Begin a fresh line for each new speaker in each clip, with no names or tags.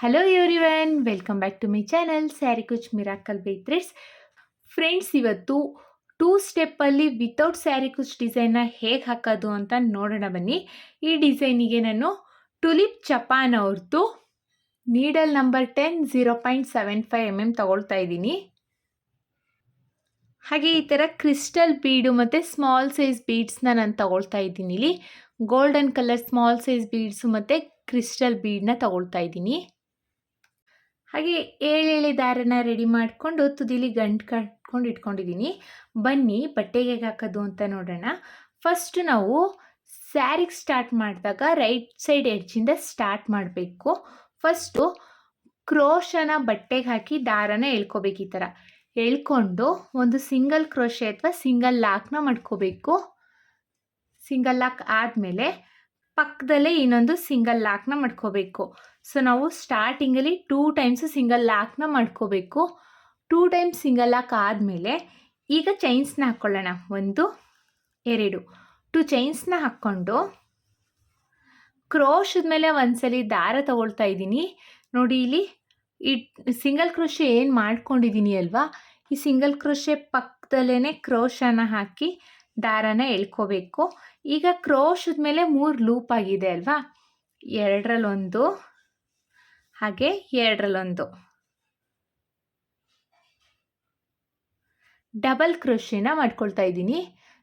Hello everyone, welcome back to my channel sari Kuch miracle by threads. Friends, ಇವತ್ತು 2 ಸ್ಟೆಪ್ಪಲ್ಲಿ without sari ಕುಚ್ ಡಿಸೈನ್ನ ಹೇಗೆ ಹಾಕೋದು ಅಂತ ನೋಡೋಣ ಬನ್ನಿ. ಈ ಡಿಸೈನಿಗೆ ನಾನು ಟುಲಿಪ್ ಚಪಾನ್ ಅವ್ರದ್ದು ನೀಡಲ್ ನಂಬರ್ 10 0.75 mm ತಗೊಳ್ತಾ ಇದ್ದೀನಿ. ಹಾಗೆ ಈ ಥರ ಕ್ರಿಸ್ಟಲ್ ಬೀಡು ಮತ್ತು ಸ್ಮಾಲ್ ಸೈಜ್ ಬೀಡ್ಸ್ನ ನಾನು ತಗೊಳ್ತಾ ಇದ್ದೀನಿ. ಇಲ್ಲಿ golden colour small size beads ಮತ್ತು ಕ್ರಿಸ್ಟಲ್ ಬೀಡನ್ನ ತಗೊಳ್ತಾ ಇದ್ದೀನಿ. ಹಾಗೆ ಏಳೆಳೆ ದಾರನ ರೆಡಿ ಮಾಡಿಕೊಂಡು ತುದಿಲಿ ಗಂಟು ಕಟ್ಕೊಂಡು ಇಟ್ಕೊಂಡಿದ್ದೀನಿ. ಬನ್ನಿ ಬಟ್ಟೆಗೆ ಹೇಗೆ ಹಾಕೋದು ಅಂತ ನೋಡೋಣ. ಫಸ್ಟ್ ನಾವು ಸ್ಯಾರಿಗೆ ಸ್ಟಾರ್ಟ್ ಮಾಡಿದಾಗ ರೈಟ್ ಸೈಡ್ ಎಡ್ಜಿಂದ ಸ್ಟಾರ್ಟ್ ಮಾಡಬೇಕು. ಫಸ್ಟು ಕ್ರೋಶನ ಬಟ್ಟೆಗೆ ಹಾಕಿ ದಾರನ ಎಳ್ಕೊಬೇಕು. ಈ ಥರ ಎಳ್ಕೊಂಡು ಒಂದು ಸಿಂಗಲ್ ಕ್ರೋಶೆ ಅಥವಾ ಸಿಂಗಲ್ ಲಾಕ್ನ ಮಾಡ್ಕೋಬೇಕು. ಸಿಂಗಲ್ ಲಾಕ್ ಆದಮೇಲೆ ಪಕ್ಕದಲ್ಲೇ ಇನ್ನೊಂದು ಸಿಂಗಲ್ ಲಾಕ್ನ ಮಾಡ್ಕೋಬೇಕು. ಸೊ ನಾವು ಸ್ಟಾರ್ಟಿಂಗಲ್ಲಿ 2 ಟೈಮ್ಸ್ ಸಿಂಗಲ್ ಲಾಕ್ನ ಮಾಡ್ಕೋಬೇಕು. 2 ಟೈಮ್ಸ್ ಸಿಂಗಲ್ ಲಾಕ್ ಆದಮೇಲೆ ಈಗ ಚೈನ್ಸ್ನ ಹಾಕ್ಕೊಳ್ಳೋಣ. 1 2 2 ಚೈನ್ಸ್ನ ಹಾಕ್ಕೊಂಡು ಕ್ರೋಶದ ಮೇಲೆ ಒಂದ್ಸಲಿ ದಾರ ತಗೊಳ್ತಾ ಇದ್ದೀನಿ. ನೋಡಿ, ಇಲ್ಲಿ ಈ ಸಿಂಗಲ್ ಕ್ರೋಶೆ ಏನು ಮಾಡ್ಕೊಂಡಿದ್ದೀನಿ ಅಲ್ವಾ, ಈ ಸಿಂಗಲ್ ಕ್ರೋಶೆ ಪಕ್ಕದಲ್ಲೇ ಕ್ರೋಶನ ಹಾಕಿ ದಾರನ ಎಳ್ಕೋಬೇಕು. ಈಗ ಕ್ರೋಶದ ಮೇಲೆ 3 ಲೂಪ್ ಆಗಿದೆ ಅಲ್ವಾ, 2ರಲ್ಲಿ 1 ಹಾಗೆ 2ರಲ್ಲಿ 1 ಡಬಲ್ ಕ್ರೋಶೆನ ಮಾಡ್ಕೊಳ್ತಾ ಇದ್ದೀನಿ.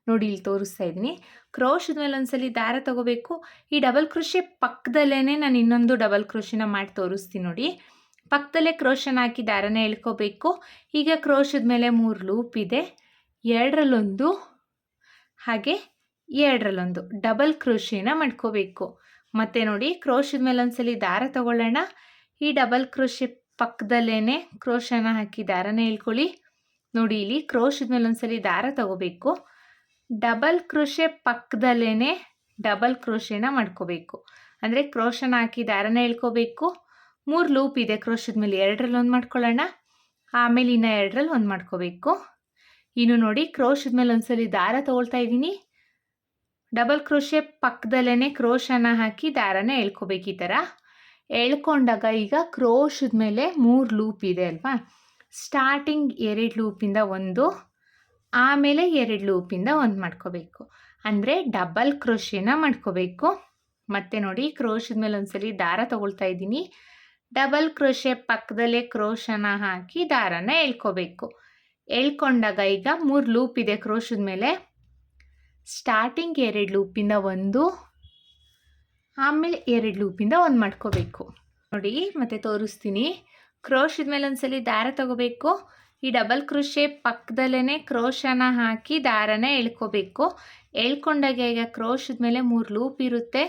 ನೋಡಿ, ಇಲ್ಲಿ ತೋರಿಸ್ತಾ ಇದ್ದೀನಿ. ಕ್ರೋಶದ ಮೇಲೆ ಒಂದ್ಸಲಿ ದಾರ ತಗೋಬೇಕು. ಈ ಡಬಲ್ ಕ್ರೋಶೆ ಪಕ್ಕದಲ್ಲೇ ನಾನು ಇನ್ನೊಂದು ಡಬಲ್ ಕ್ರೋಶೆನ ಮಾಡಿ ತೋರಿಸ್ತೀನಿ. ನೋಡಿ, ಪಕ್ಕದಲ್ಲೇ ಕ್ರೋಶನ ಹಾಕಿ ದಾರನ ಎಳ್ಕೋಬೇಕು. ಈಗ ಕ್ರೋಶದ ಮೇಲೆ 3 ಲೂಪ್ ಇದೆ, 2ರಲ್ಲಿ 1 ಹಾಗೆ 2ರಲ್ಲಿ 1 ಡಬಲ್ ಕ್ರೋಶೆನ ಮಾಡ್ಕೋಬೇಕು. ಮತ್ತು ನೋಡಿ, ಕ್ರೋಶದ ಮೇಲೆ ಒಂದ್ಸಲಿ ದಾರ ತಗೊಳ್ಳೋಣ. ಈ ಡಬಲ್ ಕ್ರೋಶೆ ಪಕ್ಕದಲ್ಲೇ ಕ್ರೋಶನ ಹಾಕಿ ದಾರನ ಎಳ್ಕೊಳ್ಳಿ. ನೋಡಿ, ಇಲ್ಲಿ ಕ್ರೋಶದ ಮೇಲೆ ಒಂದ್ಸಲಿ ದಾರ ತಗೋಬೇಕು. ಡಬಲ್ ಕ್ರೋಶೆ ಪಕ್ಕದಲ್ಲೇ ಡಬಲ್ ಕ್ರೋಶೆನ ಮಾಡ್ಕೋಬೇಕು. ಅಂದರೆ ಕ್ರೋಶನ ಹಾಕಿ ದಾರನ ಎಳ್ಕೋಬೇಕು. 3 ಲೂಪ್ ಇದೆ ಕ್ರೋಶದ ಮೇಲೆ, 2ರಲ್ಲಿ 1 ಮಾಡ್ಕೊಳ್ಳೋಣ, ಆಮೇಲೆ ಇನ್ನು 2ರಲ್ಲಿ 1 ಮಾಡ್ಕೋಬೇಕು. ಇನ್ನು ನೋಡಿ, ಕ್ರೋಶದ ಮೇಲೆ ಒಂದ್ಸಲಿ ದಾರ ತಗೊಳ್ತಾ ಇದ್ದೀನಿ. ಡಬಲ್ ಕ್ರೋಶೆ ಪಕ್ಕದಲ್ಲೇ ಕ್ರೋಶನ ಹಾಕಿ ದಾರನ ಎಳ್ಕೋಬೇಕು. ಈ ಥರ ಎಳ್ಕೊಂಡಾಗ ಈಗ ಕ್ರೋಶದ ಮೇಲೆ 3 ಲೂಪ್ ಇದೆ ಅಲ್ವಾ, ಸ್ಟಾರ್ಟಿಂಗ್ 2 ಲೂಪಿಂದ 1 ಆಮೇಲೆ 2 ಲೂಪಿಂದ 1 ಮಾಡ್ಕೋಬೇಕು. ಅಂದರೆ ಡಬಲ್ ಕ್ರೋಶೆನ ಮಾಡ್ಕೋಬೇಕು. ಮತ್ತು ನೋಡಿ, ಕ್ರೋಶದ ಮೇಲೆ ಒಂದ್ಸಲಿ ದಾರ ತಗೊಳ್ತಾ ಇದ್ದೀನಿ. ಡಬಲ್ ಕ್ರೋಶೆ ಪಕ್ಕದಲ್ಲೇ ಕ್ರೋಶನ ಹಾಕಿ ದಾರನ ಎಳ್ಕೋಬೇಕು. ಎಳ್ಕೊಂಡಾಗ ಈಗ 3 ಲೂಪ್ ಇದೆ ಕ್ರೋಶದ ಮೇಲೆ, ಸ್ಟಾರ್ಟಿಂಗ್ 2 ಲೂಪಿಂದ 1 ಆಮೇಲೆ 2 ಲೂಪಿಂದ 1 ಮಾಡ್ಕೋಬೇಕು. ನೋಡಿ, ಮತ್ತೆ ತೋರಿಸ್ತೀನಿ. ಕ್ರೋಶದ ಮೇಲೆ ಒಂದ್ಸಲಿ ದಾರ ತಗೋಬೇಕು. ಈ ಡಬಲ್ ಕ್ರೋಶೆ ಪಕ್ಕದಲ್ಲೇ ಕ್ರೋಶನ ಹಾಕಿ ದಾರನ ಎಳ್ಕೋಬೇಕು. ಎಳ್ಕೊಂಡಾಗ ಈಗ ಕ್ರೋಶದ ಮೇಲೆ 3 ಲೂಪ್ ಇರುತ್ತೆ,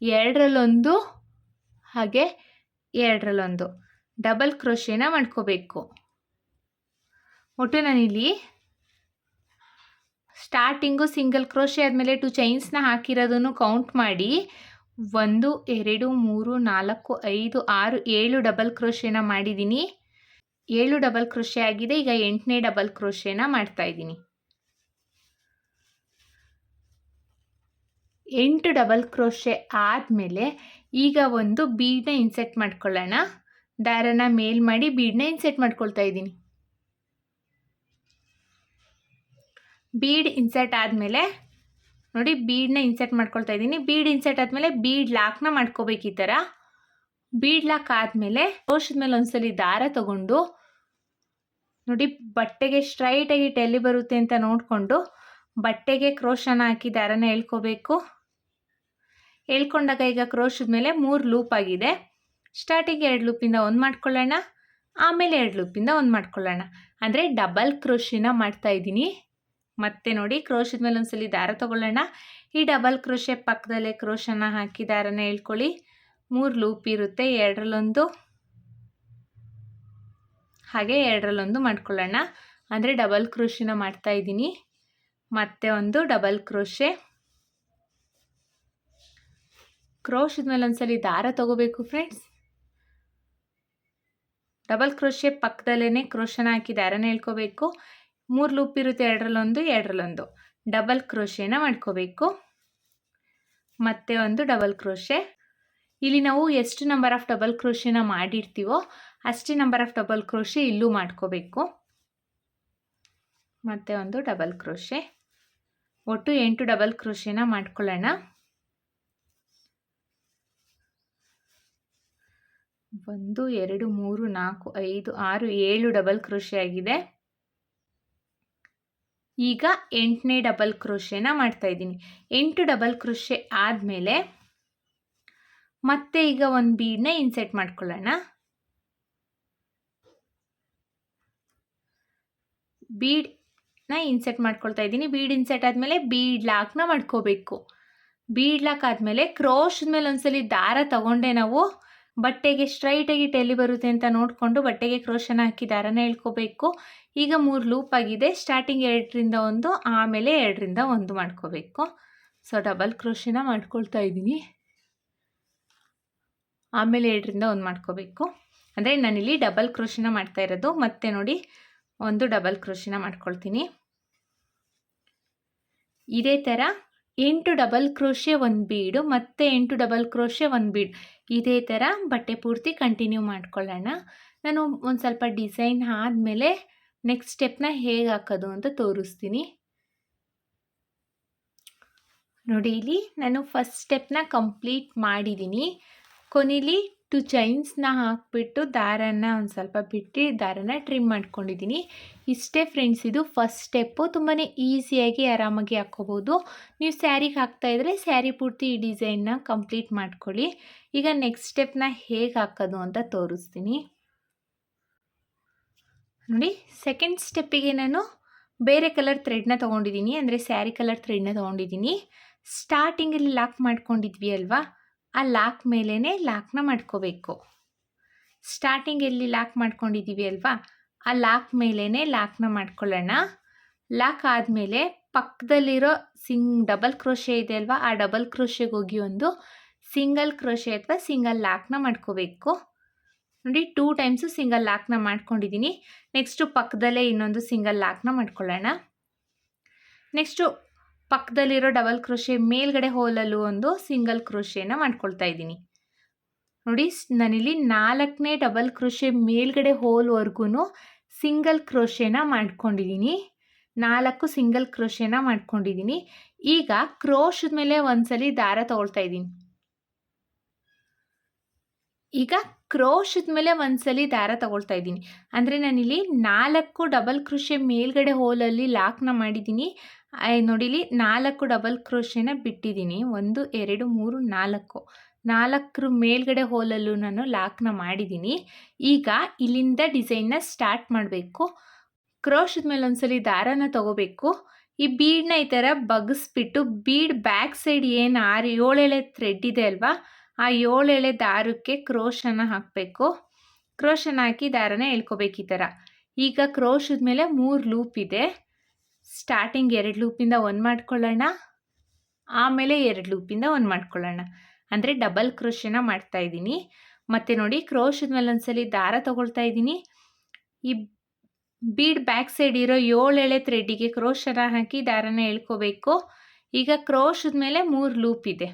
2ರಲ್ಲಿ 1 ಹಾಗೆ 2ರಲ್ಲಿ 1 ಡಬಲ್ ಕ್ರೋಶೆನ ಮಾಡ್ಕೋಬೇಕು. ಒಟ್ಟು ನಾನಿಲ್ಲಿ ಸ್ಟಾರ್ಟಿಂಗು ಸಿಂಗಲ್ ಕ್ರೋಶೆ ಆದಮೇಲೆ 2 ಚೈನ್ಸ್ನ ಹಾಕಿರೋದನ್ನು ಕೌಂಟ್ ಮಾಡಿ 1 2 3 4 5 6 7 ಡಬಲ್ ಕ್ರೋಶೆನ ಮಾಡಿದ್ದೀನಿ. 7 ಡಬಲ್ ಕ್ರೋಶೆ ಆಗಿದೆ. ಈಗ 8ನೇ ಡಬಲ್ ಕ್ರೋಶೆನ ಮಾಡ್ತಾ ಇದ್ದೀನಿ. 8 ಡಬಲ್ ಕ್ರೋಶೆ ಆದಮೇಲೆ ಈಗ ಒಂದು ಬೀಡನ್ನ ಇನ್ಸೆಟ್ ಮಾಡ್ಕೊಳ್ಳೋಣ. ದಾರನ ಮೇಲ್ ಮಾಡಿ ಬೀಡನ್ನ ಇನ್ಸೆಟ್ ಮಾಡ್ಕೊಳ್ತಾ ಇದ್ದೀನಿ. ಬೀಡ್ ಇನ್ಸೆಟ್ ಆದಮೇಲೆ ನೋಡಿ, ಬೀಡನ್ನ ಇನ್ಸೆಟ್ ಮಾಡ್ಕೊಳ್ತಾ ಇದ್ದೀನಿ. ಬೀಡ್ ಇನ್ಸೆಟ್ ಆದಮೇಲೆ ಬೀಡ್ ಲಾಕ್ನ ಮಾಡ್ಕೋಬೇಕು. ಈ ಥರ ಬೀಡ್ ಲಾಕ್ ಆದಮೇಲೆ ಕ್ರೋಶದ ಮೇಲೆ ಒಂದ್ಸಲಿ ದಾರ ತಗೊಂಡು ನೋಡಿ, ಬಟ್ಟೆಗೆ ಸ್ಟ್ರೈಟಾಗಿ ಎಲ್ಲಿ ಬರುತ್ತೆ ಅಂತ ನೋಡಿಕೊಂಡು ಬಟ್ಟೆಗೆ ಕ್ರೋಶನ ಹಾಕಿ ದಾರನ ಎಳ್ಕೋಬೇಕು. ಎಳ್ಕೊಂಡಾಗ ಈಗ ಕ್ರೋಶದ ಮೇಲೆ 3 ಲೂಪ್ ಆಗಿದೆ. ಸ್ಟಾರ್ಟಿಂಗ್ 2 ಲೂಪಿಂದ 1 ಮಾಡ್ಕೊಳ್ಳೋಣ, ಆಮೇಲೆ 2 ಲೂಪಿಂದ 1 ಮಾಡ್ಕೊಳ್ಳೋಣ. ಅಂದರೆ ಡಬಲ್ ಕ್ರೋಶೆನ ಮಾಡ್ತಾ ಇದ್ದೀನಿ. ಮತ್ತೆ ನೋಡಿ, ಕ್ರೋಶದ ಮೇಲೆ ಒಂದ್ಸಲಿ ದಾರ ತಗೊಳ್ಳೋಣ. ಈ ಡಬಲ್ ಕ್ರೋಶೆ ಪಕ್ಕದಲ್ಲೇ ಕ್ರೋಶನ ಹಾಕಿ ದಾರನ ಎಳ್ಕೊಳ್ಳಿ. 3 ಲೂಪ್ ಇರುತ್ತೆ, 2ರಲ್ಲಿ 1 ಹಾಗೆ 2ರಲ್ಲಿ 1 ಮಾಡ್ಕೊಳ್ಳೋಣ. ಅಂದರೆ ಡಬಲ್ ಕ್ರೋಶೆನ ಮಾಡ್ತಾ ಇದ್ದೀನಿ. ಮತ್ತೆ ಒಂದು ಡಬಲ್ ಕ್ರೋಶೆ, ಕ್ರೋಶದ ಮೇಲೆ ಒಂದ್ಸಲಿ ದಾರ ತಗೋಬೇಕು ಫ್ರೆಂಡ್ಸ್. ಡಬಲ್ ಕ್ರೋಶೆ ಪಕ್ಕದಲ್ಲೇ ಕ್ರೋಶನ ಹಾಕಿ ದಾರನ ಎಳ್ಕೋಬೇಕು. 3 ಲೂಪ್ ಇರುತ್ತೆ, 2ರಲ್ಲಿ 1 2ರಲ್ಲಿ 1 ಡಬಲ್ ಕ್ರೋಶೆನ ಮಾಡ್ಕೋಬೇಕು. ಮತ್ತೆ ಒಂದು ಡಬಲ್ ಕ್ರೋಶೆ, ಇಲ್ಲಿ ನಾವು ಎಷ್ಟು ನಂಬರ್ ಆಫ್ ಡಬಲ್ ಕ್ರೋಶೆನ ಮಾಡಿರ್ತೀವೋ ಅಷ್ಟೇ ನಂಬರ್ ಆಫ್ ಡಬಲ್ ಕ್ರೋಶೆ ಇಲ್ಲೂ ಮಾಡ್ಕೋಬೇಕು. ಮತ್ತೆ ಒಂದು ಡಬಲ್ ಕ್ರೋಶೆ, ಒಟ್ಟು 8 ಡಬಲ್ ಕ್ರೋಶೆನ ಮಾಡ್ಕೊಳ್ಳೋಣ. 1 2 3 4 5 6 7 ಡಬಲ್ ಕ್ರೋಶೆ ಆಗಿದೆ. ಈಗ 8ನೇ ಡಬಲ್ ಕ್ರೋಶೆನ ಮಾಡ್ತಾ ಇದ್ದೀನಿ. 8 ಡಬಲ್ ಕ್ರೋಶೆ ಆದಮೇಲೆ ಮತ್ತೆ ಈಗ ಒಂದು ಬೀಡನ್ನ ಇನ್ಸರ್ಟ್ ಮಾಡ್ಕೊಳ್ಳೋಣ. ಬೀಡನ್ನ ಇನ್ಸರ್ಟ್ ಮಾಡ್ಕೊಳ್ತಾ ಇದ್ದೀನಿ. ಬೀಡ್ ಇನ್ಸರ್ಟ್ ಆದಮೇಲೆ ಬೀಡ್ ಲಾಕ್ನ ಮಾಡ್ಕೋಬೇಕು. ಬೀಡ್ ಲಾಕ್ ಆದಮೇಲೆ ಕ್ರೋಶದ ಮೇಲೆ ಒಂದ್ಸಲಿ ದಾರ ತಗೊಂಡೆ ನಾವು ಬಟ್ಟೆಗೆ ಸ್ಟ್ರೈಟಾಗಿ ಎಲ್ಲಿ ಬರುತ್ತೆ ಅಂತ ನೋಡಿಕೊಂಡು ಬಟ್ಟೆಗೆ ಕ್ರೋಶನ ಹಾಕಿ ದಾರನ ಎಳ್ಕೋಬೇಕು. ಈಗ 3 ಲೂಪ್ ಆಗಿದೆ. ಸ್ಟಾರ್ಟಿಂಗ್ 2ರಿಂದ 1, ಆಮೇಲೆ 2ರಿಂದ 1 ಮಾಡ್ಕೋಬೇಕು. ಸೊ ಡಬಲ್ ಕ್ರೋಶೆನ ಮಾಡ್ಕೊಳ್ತಾ ಇದ್ದೀನಿ. ಆಮೇಲೆ 2ರಿಂದ 1 ಮಾಡ್ಕೋಬೇಕು. ಅಂದರೆ ನಾನಿಲ್ಲಿ ಡಬಲ್ ಕ್ರೋಶೆನ ಮಾಡ್ತಾ ಇರೋದು. ಮತ್ತೆ ನೋಡಿ ಒಂದು ಡಬಲ್ ಕ್ರೋಶೆನ ಮಾಡ್ಕೊಳ್ತೀನಿ. ಇದೇ ಥರ 8 ಡಬಲ್ ಕ್ರೋಶೆ ಒಂದು ಬೀಡು, ಮತ್ತೆ 8 ಡಬಲ್ ಕ್ರೋಶೆ ಒಂದು ಬೀಡ್, ಇದೇ ಥರ ಬಟ್ಟೆ ಪೂರ್ತಿ ಕಂಟಿನ್ಯೂ ಮಾಡ್ಕೊಳ್ಳೋಣ. ನಾನು ಒಂದು ಸ್ವಲ್ಪ ಡಿಸೈನ್ ಆದಮೇಲೆ ನೆಕ್ಸ್ಟ್ ಸ್ಟೆಪ್ನ ಹೇಗೆ ಹಾಕೋದು ಅಂತ ತೋರಿಸ್ತೀನಿ. ನೋಡಿ ಇಲ್ಲಿ ನಾನು ಫಸ್ಟ್ ಸ್ಟೆಪ್ನ ಕಂಪ್ಲೀಟ್ ಮಾಡಿದ್ದೀನಿ. ಕೊನೆಯಲ್ಲಿ 2 ಚೈನ್ಸ್ನ ಹಾಕಿಬಿಟ್ಟು ದಾರನ ಒಂದು ಸ್ವಲ್ಪ ಬಿಟ್ಟು ದಾರನ ಟ್ರಿಮ್ ಮಾಡ್ಕೊಂಡಿದ್ದೀನಿ. ಇಷ್ಟೇ ಫ್ರೆಂಡ್ಸ್, ಇದು ಫಸ್ಟ್ ಸ್ಟೆಪ್ಪು. ತುಂಬಾ ಈಸಿಯಾಗಿ ಆರಾಮಾಗಿ ಹಾಕ್ಕೋಬೋದು. ನೀವು ಸ್ಯಾರಿಗೆ ಹಾಕ್ತಾಯಿದ್ರೆ ಸ್ಯಾರಿ ಪೂರ್ತಿ ಈ ಡಿಸೈನ್ನ ಕಂಪ್ಲೀಟ್ ಮಾಡ್ಕೊಳ್ಳಿ. ಈಗ ನೆಕ್ಸ್ಟ್ ಸ್ಟೆಪ್ನ ಹೇಗೆ ಹಾಕೋದು ಅಂತ ತೋರಿಸ್ತೀನಿ. ನೋಡಿ, ಸೆಕೆಂಡ್ ಸ್ಟೆಪ್ಪಿಗೆ ನಾನು ಬೇರೆ ಕಲರ್ ಥ್ರೆಡ್ನ ತೊಗೊಂಡಿದ್ದೀನಿ, ಅಂದರೆ ಸ್ಯಾರಿ ಕಲರ್ ಥ್ರೆಡ್ನ ತೊಗೊಂಡಿದ್ದೀನಿ. ಸ್ಟಾರ್ಟಿಂಗಲ್ಲಿ ಲಾಕ್ ಮಾಡ್ಕೊಂಡಿದ್ವಿ ಅಲ್ವಾ, ಆ ಲಾಕ್ ಮೇಲೇ ಲಾಕ್ನ ಮಾಡ್ಕೋಬೇಕು. ಸ್ಟಾರ್ಟಿಂಗ್ ಎಲ್ಲಿ ಲಾಕ್ ಮಾಡ್ಕೊಂಡಿದ್ದೀವಿ ಅಲ್ವಾ, ಆ ಲಾಕ್ ಮೇಲೇ ಲಾಕ್ನ ಮಾಡ್ಕೊಳ್ಳೋಣ. ಲಾಕ್ ಆದಮೇಲೆ ಪಕ್ಕದಲ್ಲಿರೋ ಡಬಲ್ ಕ್ರೋಶೆ ಇದೆ ಅಲ್ವಾ, ಆ ಡಬಲ್ ಕ್ರೋಶೆಗೆ ಹೋಗಿ ಒಂದು ಸಿಂಗಲ್ ಕ್ರೋಶೆ ಅಥವಾ ಸಿಂಗಲ್ ಲಾಕ್ನ ಮಾಡ್ಕೋಬೇಕು. ನೋಡಿ 2 ಟೈಮ್ಸು ಸಿಂಗಲ್ ಲಾಕ್ನ ಮಾಡ್ಕೊಂಡಿದ್ದೀನಿ. ನೆಕ್ಸ್ಟು ಪಕ್ಕದಲ್ಲೇ ಇನ್ನೊಂದು ಸಿಂಗಲ್ ಲಾಕ್ನ ಮಾಡ್ಕೊಳ್ಳೋಣ. ನೆಕ್ಸ್ಟು ಪಕ್ಕದಲ್ಲಿರೋ ಡಬಲ್ ಕ್ರೋಶೆ ಮೇಲ್ಗಡೆ ಹೋಲಲ್ಲೂ ಒಂದು ಸಿಂಗಲ್ ಕ್ರೋಶೆನ ಮಾಡ್ಕೊಳ್ತಾ ಇದ್ದೀನಿ. ನೋಡಿ, ನಾನಿಲ್ಲಿ 4ನೇ ಡಬಲ್ ಕ್ರೋಶೆ ಮೇಲ್ಗಡೆ ಹೋಲ್ವರೆಗೂ ಸಿಂಗಲ್ ಕ್ರೋಶೆನ ಮಾಡ್ಕೊಂಡಿದ್ದೀನಿ. 4 ಸಿಂಗಲ್ ಕ್ರೋಶೆನ ಮಾಡ್ಕೊಂಡಿದ್ದೀನಿ. ಈಗ ಕ್ರೋಶದ ಮೇಲೆ ಒಂದ್ಸಲಿ ದಾರ ತಗೊಳ್ತಾ ಇದ್ದೀನಿ. ಅಂದರೆ ನಾನಿಲ್ಲಿ 4 ಡಬಲ್ ಕ್ರೋಶೆ ಮೇಲ್ಗಡೆ ಹೋಲಲ್ಲಿ ಲಾಕ್ನ ಮಾಡಿದ್ದೀನಿ. ನೋಡಿಲಿ 4 ಡಬಲ್ ಕ್ರೋಶೆನ ಬಿಟ್ಟಿದ್ದೀನಿ. 1 2 3 4 4 ಮೇಲ್ಗಡೆ ಹೋಲಲ್ಲೂ ನಾನು ಲಾಕ್ನ ಮಾಡಿದ್ದೀನಿ. ಈಗ ಇಲ್ಲಿಂದ ಡಿಸೈನ್ನ ಸ್ಟಾರ್ಟ್ ಮಾಡಬೇಕು. ಕ್ರೋಶದ ಮೇಲೆ ಒಂದ್ಸಲಿ ದಾರನ ತಗೋಬೇಕು. ಈ ಬೀಡನ್ನ ಈ ಥರ ಬಗ್ಗಿಸ್ಬಿಟ್ಟು ಬೀಡ್ ಬ್ಯಾಕ್ ಸೈಡ್ ಏನು 7 ಎಳೆ ಥ್ರೆಡ್ ಇದೆ ಅಲ್ವಾ, ಆ 7 ಎಳೆ ದಾರಕ್ಕೆ ಕ್ರೋಶನ ಹಾಕಬೇಕು. ಕ್ರೋಶನ ಹಾಕಿ ದಾರನ ಎಳ್ಕೋಬೇಕು ಈ ಥರ. ಈಗ ಕ್ರೋಶದ ಮೇಲೆ 3 ಲೂಪ್ ಇದೆ. ಸ್ಟಾರ್ಟಿಂಗ್ 2 ಲೂಪಿಂದ 1 ಮಾಡ್ಕೊಳ್ಳೋಣ, ಆಮೇಲೆ 2 ಲೂಪಿಂದ 1 ಮಾಡ್ಕೊಳ್ಳೋಣ. ಅಂದರೆ ಡಬಲ್ ಕ್ರೋಶೆನ ಮಾಡ್ತಾ ಇದ್ದೀನಿ. ಮತ್ತು ನೋಡಿ, ಕ್ರೋಶದ ಮೇಲೆ ಒಂದ್ಸಲಿ ದಾರ ತಗೊಳ್ತಾ ಇದ್ದೀನಿ. ಈ ಬೀಡ್ ಬ್ಯಾಕ್ ಸೈಡ್ ಇರೋ 7 ಎಳೆ ಥ್ರೆಡ್ಡಿಗೆ ಕ್ರೋಶನ ಹಾಕಿ ದಾರನ ಎಳ್ಕೋಬೇಕು. ಈಗ ಕ್ರೋಶದ ಮೇಲೆ 3 ಲೂಪ್ ಇದೆ.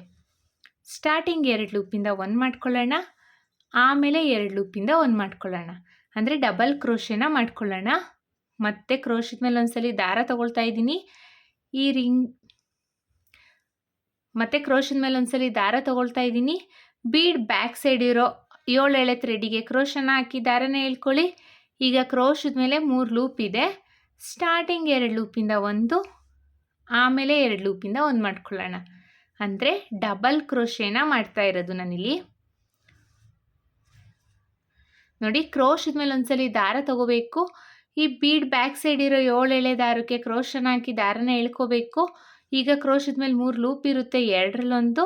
ಸ್ಟಾರ್ಟಿಂಗ್ 2 ಲೂಪಿಂದ 1 ಮಾಡ್ಕೊಳ್ಳೋಣ, ಆಮೇಲೆ 2 ಲೂಪಿಂದ 1 ಮಾಡ್ಕೊಳ್ಳೋಣ. ಅಂದರೆ ಡಬಲ್ ಕ್ರೋಶೆನ ಮಾಡ್ಕೊಳ್ಳೋಣ. ಮತ್ತೆ ಕ್ರೋಶದ ಮೇಲೆ ಒಂದ್ಸಲಿ ದಾರ ತಗೊಳ್ತಾ ಇದ್ದೀನಿ. ಬೀಡ್ ಬ್ಯಾಕ್ ಸೈಡ್ ಇರೋ 7 ಎಳೆ ಥ್ರೆಡ್ಡಿಗೆ ಕ್ರೋಶನ ಹಾಕಿ ದಾರನ ಎಳ್ಕೊಳ್ಳಿ. ಈಗ ಕ್ರೋಶದ ಮೇಲೆ 3 ಲೂಪ್ ಇದೆ. ಸ್ಟಾರ್ಟಿಂಗ್ 2 ಲೂಪಿಂದ 1, ಆಮೇಲೆ 2 ಲೂಪಿಂದ 1 ಮಾಡ್ಕೊಳ್ಳೋಣ. ಅಂದರೆ ಡಬಲ್ ಕ್ರೋಶೆನ ಮಾಡ್ತಾ ಇರೋದು ನಾನಿಲ್ಲಿ. ನೋಡಿ, ಕ್ರೋಶದ ಮೇಲೆ ಒಂದ್ಸಲಿ ದಾರ ತಗೋಬೇಕು. ಈ ಬೀಡ್ ಬ್ಯಾಕ್ ಸೈಡ್ ಇರೋ 7 ಎಳೆ ದಾರಕ್ಕೆ ಕ್ರೋಶನ ಹಾಕಿ ದಾರನ ಎಳ್ಕೋಬೇಕು. ಈಗ ಕ್ರೋಶದ ಮೇಲೆ 3 ಲೂಪ್ ಇರುತ್ತೆ, 2ರಲ್ಲೊಂದು,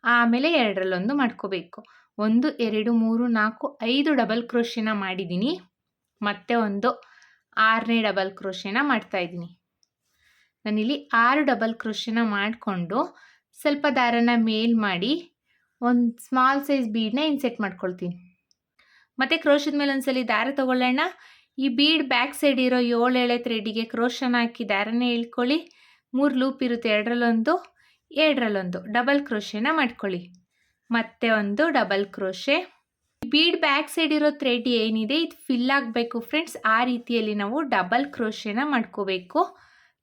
ಆಮೇಲೆ 2ರಲ್ಲೊಂದು ಮಾಡ್ಕೋಬೇಕು. 1 2 3 4 5 ಡಬಲ್ ಕ್ರೋಶೆನ ಮಾಡಿದ್ದೀನಿ. ಮತ್ತೆ ಒಂದು 6ನೇ ಡಬಲ್ ಕ್ರೋಶೆನ ಮಾಡ್ತಾ ಇದ್ದೀನಿ. ನಾನಿಲ್ಲಿ 6 ಡಬಲ್ ಕ್ರೋಶೆನ ಮಾಡಿಕೊಂಡು ಸ್ವಲ್ಪ ದಾರನ ಮೇಲ್ ಮಾಡಿ ಒಂದು ಸ್ಮಾಲ್ ಸೈಜ್ ಬೀಡನ್ನ ಇನ್ಸೆಟ್ ಮಾಡ್ಕೊಳ್ತೀನಿ. ಮತ್ತು ಕ್ರೋಶದ ಮೇಲೆ ಒಂದ್ಸಲಿ ದಾರ ತಗೊಳ್ಳೋಣ. ಈ ಬೀಡ್ ಬ್ಯಾಕ್ ಸೈಡ್ ಇರೋ 7 ಎಳೆ ಥ್ರೆಡ್ಡಿಗೆ ಕ್ರೋಶನ ಹಾಕಿ ದಾರನ ಎಳ್ಕೊಳ್ಳಿ. 3 ಲೂಪ್ ಇರುತ್ತೆ, 2ರಲ್ಲೊಂದು 2ರಲ್ಲೊಂದು ಡಬಲ್ ಕ್ರೋಶೆನ ಮಾಡ್ಕೊಳ್ಳಿ. ಮತ್ತೆ ಒಂದು double crochet. Bead back side ಇರೋ ಥ್ರೆಡ್ ಏನಿದೆ ಇದು ಫಿಲ್ ಆಗಬೇಕು ಫ್ರೆಂಡ್ಸ್. ಆ ರೀತಿಯಲ್ಲಿ ನಾವು ಡಬಲ್ ಕ್ರೋಶೆನ ಮಾಡ್ಕೋಬೇಕು.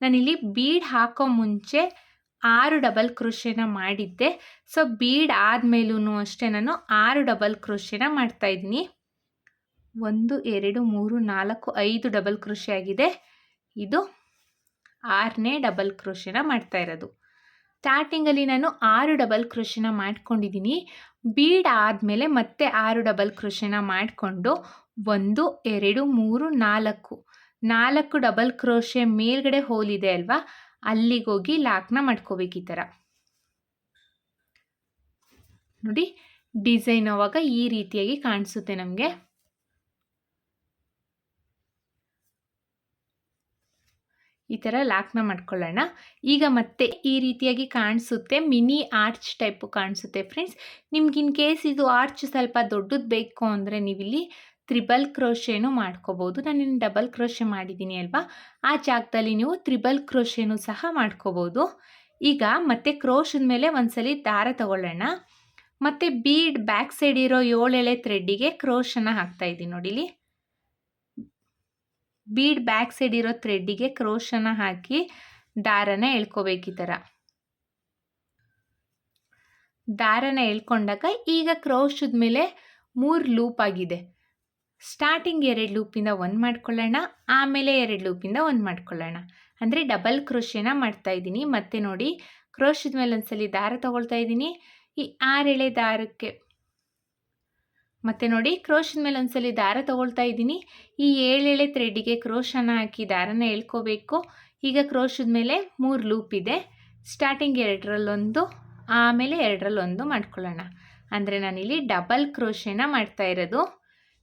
ನಾನಿಲ್ಲಿ ಬೀಡ್ ಹಾಕೋ ಮುಂಚೆ 6 ಡಬಲ್ ಕ್ರೋಶೆನ ಮಾಡಿದ್ದೆ. ಸೊ ಬೀಡ್ ಆದಮೇಲೂ ಅಷ್ಟೇ ನಾನು 6 ಡಬಲ್ ಕ್ರೋಶೆನ ಮಾಡ್ತಾಯಿದ್ದೀನಿ. 1 2 3 4 5 ಡಬಲ್ ಕ್ರೋಶೆ ಆಗಿದೆ. ಇದು 6ನೇ ಡಬಲ್ ಕ್ರೋಶೆನ ಮಾಡ್ತಾ ಇರೋದು. ಸ್ಟಾರ್ಟಿಂಗಲ್ಲಿ ನಾನು 6 ಡಬಲ್ ಕ್ರೋಶೆನ ಮಾಡ್ಕೊಂಡಿದ್ದೀನಿ. ಬೀಡ್ ಆದಮೇಲೆ ಮತ್ತೆ 6 ಡಬಲ್ ಕ್ರೋಶೆನ ಮಾಡಿಕೊಂಡು 1 2 3 4 ಡಬಲ್ ಕ್ರೋಶೆ ಮೇಲ್ಗಡೆ ಹೋಲ್ ಇದೆ ಅಲ್ವಾ, ಅಲ್ಲಿಗೋಗಿ ಲಾಕ್ನ ಮಾಡ್ಕೋಬೇಕು. ಈ ಥರ ನೋಡಿ ಡಿಸೈನ್ ಅವಾಗ ಈ ರೀತಿಯಾಗಿ ಕಾಣಿಸುತ್ತೆ ನಮಗೆ. ಈ ಥರ ಲಾಕ್ನ ಮಾಡ್ಕೊಳ್ಳೋಣ. ಈಗ ಮತ್ತೆ ಈ ರೀತಿಯಾಗಿ ಕಾಣಿಸುತ್ತೆ, ಮಿನಿ ಆರ್ಚ್ ಟೈಪು ಕಾಣಿಸುತ್ತೆ ಫ್ರೆಂಡ್ಸ್. ನಿಮ್ಗೆ ಇನ್ ಕೇಸ್ ಇದು ಆರ್ಚ್ ಸ್ವಲ್ಪ ದೊಡ್ಡದು ಬೇಕು ಅಂದರೆ ನೀವಿಲ್ಲಿ ತ್ರಿಬಲ್ ಕ್ರೋಶೆನೂ ಮಾಡ್ಕೋಬೋದು. ನಾನಿನ್ನು ಡಬಲ್ ಕ್ರೋಶೆ ಮಾಡಿದ್ದೀನಿ ಅಲ್ವಾ, ಆ ಜಾಗದಲ್ಲಿ ನೀವು ತ್ರಿಬಲ್ ಕ್ರೋಶೆನೂ ಸಹ ಮಾಡ್ಕೋಬೋದು. ಈಗ ಮತ್ತೆ ಕ್ರೋಶದ ಮೇಲೆ ಒಂದ್ಸಲಿ ದಾರ ತಗೊಳ್ಳೋಣ. ಮತ್ತು ಬೀಡ್ ಬ್ಯಾಕ್ ಸೈಡ್ ಇರೋ 7 ಎಳೆ ಥ್ರೆಡ್ಡಿಗೆ ಕ್ರೋಶನ ಹಾಕ್ತಾಯಿದ್ದೀನಿ ನೋಡಿ. ಇಲ್ಲಿ ಬೀಡ್ ಬ್ಯಾಕ್ ಸೈಡ್ ಇರೋ ಥ್ರೆಡ್ಡಿಗೆ ಕ್ರೋಶನ ಹಾಕಿ ದಾರನ ಎಳ್ಕೋಬೇಕು. ಈ ಥರ ದಾರನ ಎಳ್ಕೊಂಡಾಗ ಈಗ ಕ್ರೋಶದ ಮೇಲೆ 3 ಲೂಪ್ ಆಗಿದೆ. ಸ್ಟಾರ್ಟಿಂಗ್ 2 ಲೂಪಿಂದ 1 ಮಾಡ್ಕೊಳ್ಳೋಣ, ಆಮೇಲೆ 2 ಲೂಪಿಂದ 1 ಮಾಡ್ಕೊಳ್ಳೋಣ. ಅಂದರೆ ಡಬಲ್ ಕ್ರೋಶೆನ ಮಾಡ್ತಾಯಿದ್ದೀನಿ. ಮತ್ತೆ ನೋಡಿ ಕ್ರೋಶದ ಮೇಲೆ ಒಂದ್ಸಲಿ ದಾರ ತಗೊಳ್ತಾ ಇದ್ದೀನಿ. ಈ 6 ಎಳೆ ದಾರಕ್ಕೆ ಮತ್ತೆ ನೋಡಿ ಕ್ರೋಶದ ಮೇಲೆ ಒಂದ್ಸಲಿ ದಾರ ತಗೊಳ್ತಾ ಇದ್ದೀನಿ. ಈ 7 ಎಳೆ ಥ್ರೆಡ್ಡಿಗೆ ಕ್ರೋಶನ ಹಾಕಿ ದಾರನ ಎಳ್ಕೋಬೇಕು. ಈಗ ಕ್ರೋಶದ ಮೇಲೆ 3 ಲೂಪ್ ಇದೆ. ಸ್ಟಾರ್ಟಿಂಗ್ 2ರಲ್ಲೊಂದು, ಆಮೇಲೆ 2ರಲ್ಲೊಂದು ಮಾಡ್ಕೊಳ್ಳೋಣ. ಅಂದರೆ ನಾನಿಲ್ಲಿ ಡಬಲ್ ಕ್ರೋಶೆನ ಮಾಡ್ತಾ ಇರೋದು.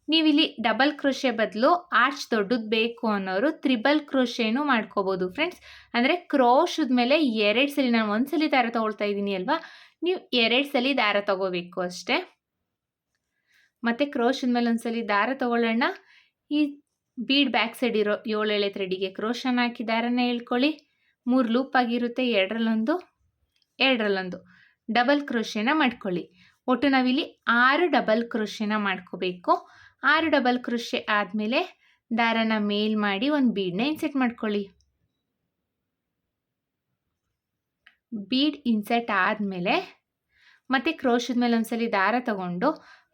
ನೀವಿಲ್ಲಿ ಡಬಲ್ ಕ್ರೋಶೆ ಬದಲು ಆರ್ಚ್ ದೊಡ್ಡದು ಬೇಕು ಅನ್ನೋರು ತ್ರಿಬಲ್ ಕ್ರೋಶೆನೂ ಮಾಡ್ಕೋಬೋದು ಫ್ರೆಂಡ್ಸ್. ಅಂದರೆ ಕ್ರೋಶದ ಮೇಲೆ 2 ಸಲ, ನಾನು ಒಂದ್ಸಲಿ ದಾರ ತಗೊಳ್ತಾ ಇದ್ದೀನಿ ಅಲ್ವಾ, ನೀವು 2 ಸಲ ದಾರ ತಗೋಬೇಕು ಅಷ್ಟೇ. ಮತ್ತು ಕ್ರೋಶದ ಮೇಲೆ ಒಂದ್ಸಲಿ ದಾರ ತಗೊಳ್ಳೋಣ. ಈ ಬೀಡ್ ಬ್ಯಾಕ್ ಸೈಡ್ ಇರೋ 7 ಎಳೆ ಥ್ರೆಡ್ಡಿಗೆ ಕ್ರೋಶನ ಹಾಕಿ ದಾರನ ಎಳ್ಕೊಳ್ಳಿ. 3 ಲೂಪ್ ಆಗಿರುತ್ತೆ, 2ರಲ್ಲೊಂದು 2ರಲ್ಲೊಂದು ಡಬಲ್ ಕ್ರೋಶೆನ ಮಾಡ್ಕೊಳ್ಳಿ. ಒಟ್ಟು ನಾವಿಲ್ಲಿ 6 ಡಬಲ್ ಕ್ರೋಶೆನ ಮಾಡ್ಕೋಬೇಕು. 6 ಡಬಲ್ ಕ್ರೋಶೆ ಆದಮೇಲೆ ದಾರನ ಮೇಲ್ ಮಾಡಿ ಒಂದು ಬೀಡನ್ನ ಇನ್ಸೆಟ್ ಮಾಡ್ಕೊಳ್ಳಿ. ಬೀಡ್ ಇನ್ಸೆಟ್ ಆದಮೇಲೆ ಮತ್ತೆ ಕ್ರೋಶದ ಮೇಲೆ ಒಂದ್ಸಲಿ ದಾರ ತಗೊಂಡು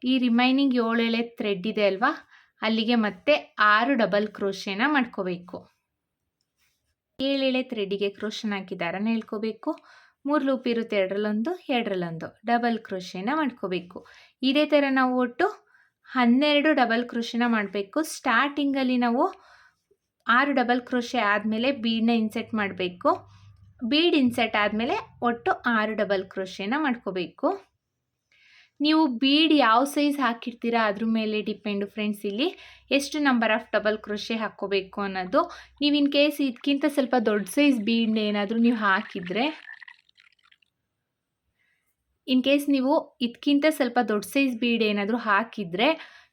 ಈ ರಿಮೈನಿಂಗ್ 7 ಎಳೆ ಥ್ರೆಡ್ ಇದೆ ಅಲ್ವಾ, ಅಲ್ಲಿಗೆ ಮತ್ತೆ 6 ಡಬಲ್ ಕ್ರೋಶೆನ ಮಾಡ್ಕೋಬೇಕು. 7 ಎಳೆ ಥ್ರೆಡ್ಡಿಗೆ ಕ್ರೋಶನ ಹಾಕಿ ದಾರನ ಎಳ್ಕೋಬೇಕು. 3 ಲೂಪ್ ಇರುತ್ತೆ, 2ರಲ್ಲೊಂದು 2ರಲ್ಲೊಂದು ಡಬಲ್ ಕ್ರೋಶೆನ ಮಾಡ್ಕೋಬೇಕು. ಇದೇ ಥರ ನಾವು ಒಟ್ಟು 12 ಡಬಲ್ ಕ್ರೋಶೆನ ಮಾಡಬೇಕು. ಸ್ಟಾರ್ಟಿಂಗಲ್ಲಿ ನಾವು 6 ಡಬಲ್ ಕ್ರೋಶೆ ಆದಮೇಲೆ ಬೀಡನ್ನ ಇನ್ಸೆಟ್ ಮಾಡಬೇಕು. ಬೀಡ್ ಇನ್ಸೆಟ್ ಆದಮೇಲೆ ಒಟ್ಟು 6 ಡಬಲ್ ಕ್ರೋಶೆನ ಮಾಡ್ಕೋಬೇಕು. ನೀವು ಬೀಡ್ ಯಾವ ಸೈಜ್ ಹಾಕಿರ್ತೀರಾ ಅದ್ರ ಮೇಲೆ ಡಿಪೆಂಡು ಫ್ರೆಂಡ್ಸ್. ಇಲ್ಲಿ ಎಷ್ಟು ನಂಬರ್ ಆಫ್ ಡಬಲ್ ಕ್ರೋಶೆ ಹಾಕ್ಕೋಬೇಕು ಅನ್ನೋದು. ನೀವು ಇನ್ ಕೇಸ್ ಇದಕ್ಕಿಂತ ಸ್ವಲ್ಪ ದೊಡ್ಡ ಸೈಜ್ ಬೀಡ್ನ ಏನಾದರೂ ನೀವು ಹಾಕಿದರೆ, ಇನ್ ಕೇಸ್ ನೀವು ಇದಕ್ಕಿಂತ ಸ್ವಲ್ಪ ದೊಡ್ಡ ಸೈಜ್ ಬೀಡ್ ಏನಾದರೂ ಹಾಕಿದರೆ,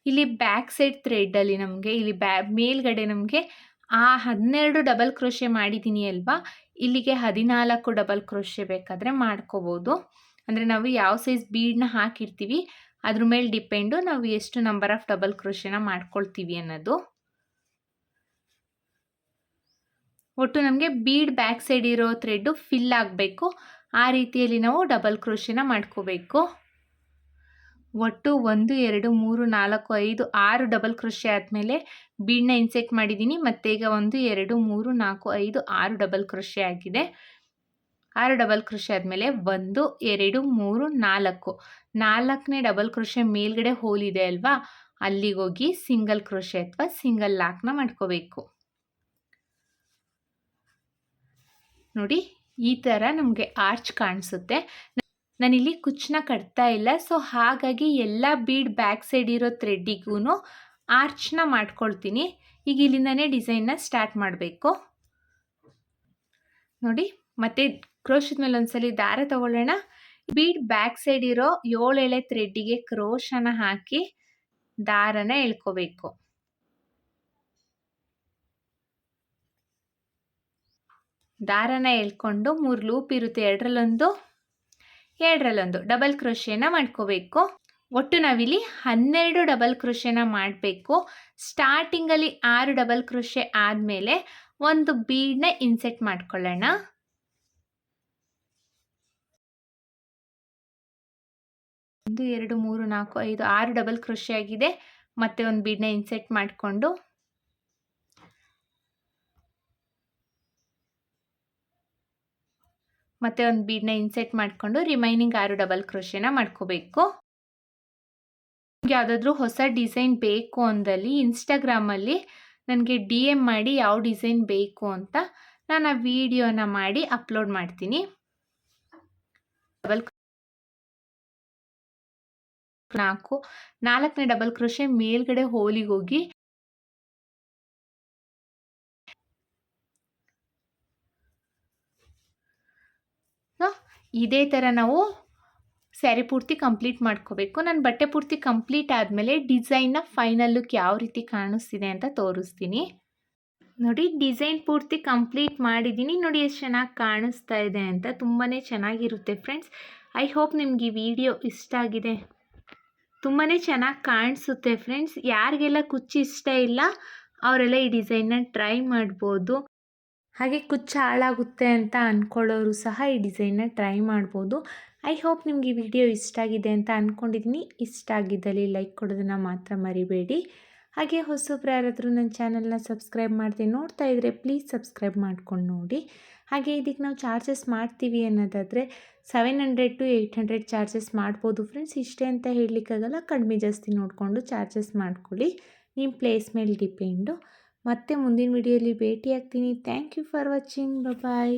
ಇಲ್ಲಿ ಬ್ಯಾಕ್ ಸೈಡ್ ಥ್ರೆಡ್ಡಲ್ಲಿ ನಮಗೆ ಇಲ್ಲಿ ಮೇಲ್ಗಡೆ ನಮಗೆ ಆ 12 ಡಬಲ್ ಕ್ರೋಶೆ ಮಾಡಿದ್ದೀನಿ ಅಲ್ವಾ, ಇಲ್ಲಿಗೆ 14 ಡಬಲ್ ಕ್ರೋಶೆ ಬೇಕಾದರೆ ಮಾಡ್ಕೋಬೋದು. ಅಂದರೆ ನಾವು ಯಾವ ಸೈಜ್ ಬೀಡನ್ನ ಹಾಕಿರ್ತೀವಿ ಅದ್ರ ಮೇಲೆ ಡಿಪೆಂಡು ನಾವು ಎಷ್ಟು ನಂಬರ್ ಆಫ್ ಡಬಲ್ ಕ್ರೋಶೆನ ಮಾಡ್ಕೊಳ್ತೀವಿ ಅನ್ನೋದು. ಒಟ್ಟು ನಮಗೆ ಬೀಡ್ ಬ್ಯಾಕ್ ಸೈಡ್ ಇರೋ ಥ್ರೆಡ್ಡು ಫಿಲ್ ಆಗಬೇಕು. ಆ ರೀತಿಯಲ್ಲಿ ನಾವು ಡಬಲ್ ಕ್ರೋಶೆನ ಮಾಡ್ಕೋಬೇಕು. ಒಟ್ಟು 1 2 3 4 5 6 ಡಬಲ್ ಕ್ರೋಶೆ ಆದಮೇಲೆ ಬೀಡನ್ನ ಇನ್ಸೆಟ್ ಮಾಡಿದ್ದೀನಿ. ಮತ್ತೆ ಈಗ 1 2 3 4 5 6 ಡಬಲ್ ಕ್ರೋಶೆ ಆಗಿದೆ. 6 ಡಬಲ್ ಕ್ರೋಶೆ ಆದಮೇಲೆ 1 2 3 4 4ನೇ ಡಬಲ್ ಕ್ರೋಶೆ ಮೇಲ್ಗಡೆ ಹೋಲ್ ಇದೆ ಅಲ್ವಾ, ಅಲ್ಲಿಗೋಗಿ ಸಿಂಗಲ್ ಕ್ರೋಶೆ ಅಥವಾ ಸಿಂಗಲ್ ಲಾಕ್ನ ಮಾಡ್ಕೋಬೇಕು. ನೋಡಿ ಈ ಥರ ನಮಗೆ ಆರ್ಚ್ ಕಾಣಿಸುತ್ತೆ. ನಾನಿಲ್ಲಿ ಕುಚ್ಚನ್ನ ಕಟ್ತಾ ಇಲ್ಲ, ಸೊ ಹಾಗಾಗಿ ಎಲ್ಲ ಬೀಡ್ ಬ್ಯಾಕ್ ಸೈಡ್ ಇರೋ ಥ್ರೆಡ್ಡಿಗೂ ಆರ್ಚ್ನ ಮಾಡ್ಕೊಳ್ತೀನಿ. ಈಗ ಇಲ್ಲಿಂದನೇ ಡಿಸೈನ್ನ ಸ್ಟಾರ್ಟ್ ಮಾಡಬೇಕು. ನೋಡಿ ಮತ್ತೆ ಕ್ರೋಶದ ಮೇಲೆ ಒಂದ್ಸಲಿ ದಾರ ತಗೊಳ್ಳೋಣ. ಬೀಡ್ ಬ್ಯಾಕ್ ಸೈಡ್ ಇರೋ 7 ಎಳೆ ಥ್ರೆಡ್ಡಿಗೆ ಕ್ರೋಶನ ಹಾಕಿ ದಾರನ ಎಳ್ಕೋಬೇಕು. ದಾರನ ಎಳ್ಕೊಂಡು 3 ಲೂಪ್ ಇರುತ್ತೆ, 2ರಲ್ಲೊಂದು ಎರಡರಲ್ಲೊಂದು ಡಬಲ್ ಕ್ರೋಶೆನ ಮಾಡ್ಕೋಬೇಕು. ಒಟ್ಟು ನಾವಿಲ್ಲಿ 12 ಡಬಲ್ ಕ್ರೋಶೆನ ಮಾಡಬೇಕು. ಸ್ಟಾರ್ಟಿಂಗಲ್ಲಿ 6 ಡಬಲ್ ಕ್ರೋಶೆ ಆದಮೇಲೆ ಒಂದು ಬೀಡನ್ನ ಇನ್ಸೆಟ್ ಮಾಡ್ಕೊಳ್ಳೋಣ. 1 2 3 4 5 6 ಡಬಲ್ ಕ್ರೋಶೆ ಆಗಿದೆ. ಮತ್ತೆ ಒಂದು ಬೀಡನ್ನ ಇನ್ಸೆಟ್ ಮಾಡಿಕೊಂಡು ಮತ್ತೆ ಒಂದು ಬೀಡನ್ನ ಇನ್ಸೆಟ್ ಮಾಡಿಕೊಂಡು ರಿಮೈನಿಂಗ್ 6 ಡಬಲ್ ಕ್ರೋಶೆನ ಮಾಡ್ಕೋಬೇಕು. ಯಾವುದಾದ್ರೂ ಹೊಸ ಡಿಸೈನ್ ಬೇಕು ಅಂದಲ್ಲಿ ಇನ್ಸ್ಟಾಗ್ರಾಮಲ್ಲಿ ನನಗೆ DM ಮಾಡಿ ಯಾವ ಡಿಸೈನ್ ಬೇಕು ಅಂತ ನಾನು ಆ ವಿಡಿಯೋನ ಮಾಡಿ ಅಪ್ಲೋಡ್ ಮಾಡ್ತೀನಿ. ನಾಲ್ಕನೇ ಡಬಲ್ ಕ್ರೋಶೆ ಮೇಲ್ಗಡೆ ಹೋಲಿಗೆ ಹೋಗಿ ಇದೇ ಥರ ನಾವು ಸ್ಯಾರಿ ಪೂರ್ತಿ ಕಂಪ್ಲೀಟ್ ಮಾಡ್ಕೋಬೇಕು. ನನ್ನ ಬಟ್ಟೆ ಪೂರ್ತಿ ಕಂಪ್ಲೀಟ್ ಆದಮೇಲೆ ಡಿಸೈನ್ನ ಫೈನಲ್ ಲುಕ್ ಯಾವ ರೀತಿ ಕಾಣಿಸ್ತಿದೆ ಅಂತ ತೋರಿಸ್ತೀನಿ. ನೋಡಿ, ಡಿಸೈನ್ ಪೂರ್ತಿ ಕಂಪ್ಲೀಟ್ ಮಾಡಿದ್ದೀನಿ. ನೋಡಿ ಎಷ್ಟು ಚೆನ್ನಾಗಿ ಕಾಣಿಸ್ತಾ ಇದೆ ಅಂತ. ತುಂಬಾ ಚೆನ್ನಾಗಿರುತ್ತೆ ಫ್ರೆಂಡ್ಸ್. ಐ ಹೋಪ್ ನಿಮ್ಗೆ ಈ ವಿಡಿಯೋ ಇಷ್ಟ ಆಗಿದೆ. ತುಂಬಾ ಚೆನ್ನಾಗಿ ಕಾಣಿಸುತ್ತೆ ಫ್ರೆಂಡ್ಸ್. ಯಾರಿಗೆಲ್ಲ ಕುಚ್ಚು ಇಷ್ಟ ಇಲ್ಲ ಅವರೆಲ್ಲ ಈ ಡಿಸೈನ್ನ ಟ್ರೈ ಮಾಡ್ಬೋದು. ಹಾಗೆ ಕುಚ್ಚು ಹಾಳಾಗುತ್ತೆ ಅಂತ ಅಂದ್ಕೊಳ್ಳೋರು ಸಹ ಈ ಡಿಸೈನ್ನ ಟ್ರೈ ಮಾಡ್ಬೋದು. ಐ ಹೋಪ್ ನಿಮ್ಗೆ ಈ ವಿಡಿಯೋ ಇಷ್ಟ ಆಗಿದೆ ಅಂತ ಅಂದ್ಕೊಂಡಿದ್ದೀನಿ. ಇಷ್ಟ ಆಗಿದ್ದಲ್ಲಿ ಲೈಕ್ ಕೊಡೋದನ್ನು ಮಾತ್ರ ಮರಿಬೇಡಿ. ಹಾಗೆ ಹೊಸಬ್ರು ಯಾರಾದರೂ ನನ್ನ ಚಾನಲ್ನ ಸಬ್ಸ್ಕ್ರೈಬ್ ಮಾಡ್ತೀನಿ ನೋಡ್ತಾ ಇದ್ದರೆ ಪ್ಲೀಸ್ ಸಬ್ಸ್ಕ್ರೈಬ್ ಮಾಡ್ಕೊಂಡು ನೋಡಿ. ಹಾಗೆ ಇದಕ್ಕೆ ನಾವು ಚಾರ್ಜಸ್ ಮಾಡ್ತೀವಿ ಅನ್ನೋದಾದರೆ 700 to 800 ಚಾರ್ಜಸ್ ಮಾಡ್ಬೋದು ಫ್ರೆಂಡ್ಸ್. ಇಷ್ಟೇ ಅಂತ ಹೇಳಲಿಕ್ಕಾಗಲ್ಲ, ಕಡಿಮೆ ಜಾಸ್ತಿ ನೋಡಿಕೊಂಡು ಚಾರ್ಜಸ್ ಮಾಡ್ಕೊಳ್ಳಿ. ನಿಮ್ಮ ಪ್ಲೇಸ್ ಮೇಲೆ ಡಿಪೆಂಡು. ಮತ್ತೆ ಮುಂದಿನ ವಿಡಿಯೋಲಿ ಭೇಟಿ ಆಗ್ತೀನಿ. Thank you for watching. Bye.